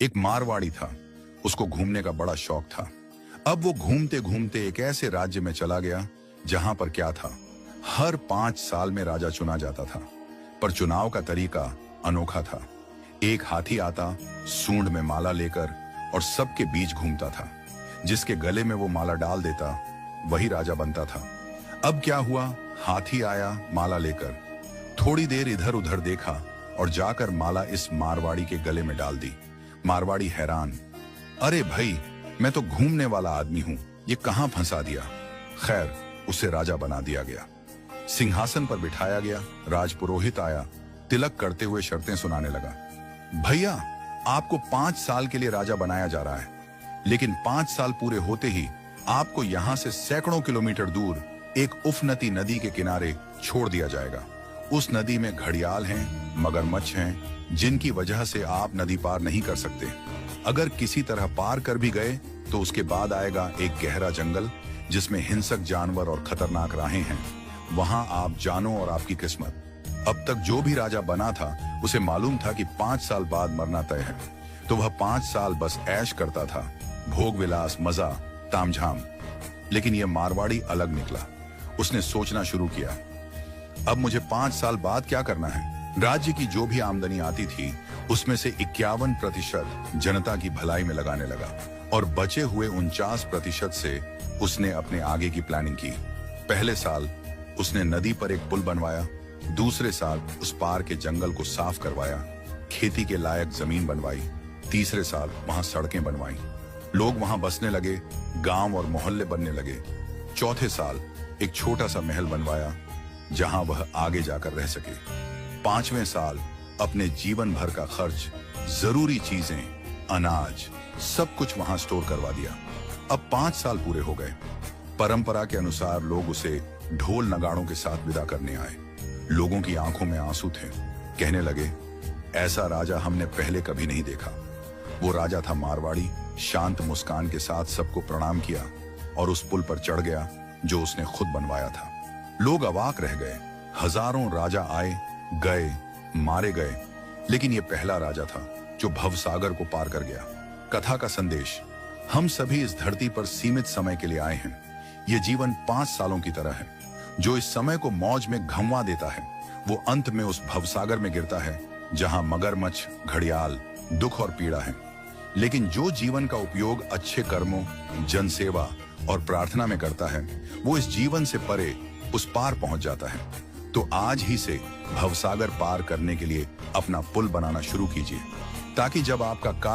एक मारवाड़ी था, उसको घूमने का बड़ा शौक था। अब वो घूमते घूमते एक ऐसे राज्य में चला गया जहां पर क्या था, हर 5 साल में राजा चुना जाता था, पर चुनाव का तरीका अनोखा था। एक हाथी आता, सूंड में माला लेकर, और सबके बीच घूमता था। जिसके गले में वो माला डाल देता वही राजा बनता था। अब क्या हुआ, हाथी आया माला लेकर, थोड़ी देर इधर उधर देखा और जाकर माला इस मारवाड़ी के गले में डाल दी। मारवाड़ी हैरान, अरे भाई, मैं तो घूमने वाला आदमी हूं, ये कहां फंसा दिया। खैर, उसे राजा बना दिया गया। सिंहासन पर बिठाया गया। राजपुरोहित आया, तिलक करते हुए शर्तें सुनाने लगा। भैया, आपको 5 साल के लिए राजा बनाया जा रहा है, लेकिन 5 साल पूरे होते ही आपको यहां से सैकड़ों किलोमीटर दूर एक उफनती नदी के किनारे छोड़ दिया जाएगा। उस नदी में घड़ियाल हैं, मगरमच्छ हैं, जिनकी वजह से आप नदी पार नहीं कर सकते। अगर किसी तरह पार कर भी गए तो उसके बाद आएगा एक गहरा जंगल जिसमें हिंसक जानवर और खतरनाक राहें हैं। वहां आप जानो और आपकी किस्मत। अब तक जो भी राजा बना था उसे मालूम था कि 5 साल बाद मरना तय है, तो वह 5 साल बस ऐश करता था, भोग विलास, मजा, तामझाम। लेकिन यह मारवाड़ी अलग निकला। उसने सोचना शुरू किया, अब मुझे 5 साल बाद क्या करना है। राज्य की जो भी आमदनी आती थी उसमें से 51% जनता की भलाई में लगाने लगा, और बचे हुए 49% से उसने अपने आगे की प्लानिंग की। पहले साल उसने नदी पर एक पुल बनवाया, दूसरे साल उस पार के जंगल को साफ करवाया, खेती के लायक जमीन बनवाई, तीसरे साल वहां सड़कें बनवाई, लोग वहां बसने लगे, गांव और मोहल्ले बनने लगे। चौथे साल एक छोटा सा महल बनवाया जहां वह आगे जाकर रह सके। 5वें साल अपने जीवन भर का खर्च, जरूरी चीजें, अनाज, सब कुछ वहां स्टोर करवा दिया। अब 5 साल पूरे हो गए। परंपरा के अनुसार लोग उसे ढोल नगाड़ों के साथ विदा करने आए। लोगों की आंखों में आंसू थे। कहने लगे, ऐसा राजा हमने पहले कभी नहीं देखा। वो राजा था मारवाड़ी, शांत मुस्कान के साथ सबको प्रणाम किया और उस पुल पर चढ़ गया जो उसने खुद बनवाया था। लोग अवाक रह गए। हजारों राजा आए गए, मारे गए, लेकिन ये पहला राजा था जो भवसागर को पार कर गया। कथा का संदेश, हम सभी इस धरती पर सीमित समय के लिए आए हैं। ये जीवन 5 सालों की तरह है। जो इस समय को मौज में घंवा देता है वो अंत में उस भवसागर में गिरता है जहां मगरमच्छ, घड़ियाल, दुख और पीड़ा है। लेकिन जो जीवन का उपयोग अच्छे कर्मों, जनसेवा और प्रार्थना में करता है वो इस जीवन से परे उस पार पहुंच जाता है। तो आज ही से भवसागर पार करने के लिए अपना पुल बनाना शुरू कीजिए, ताकि जब आपका कार्य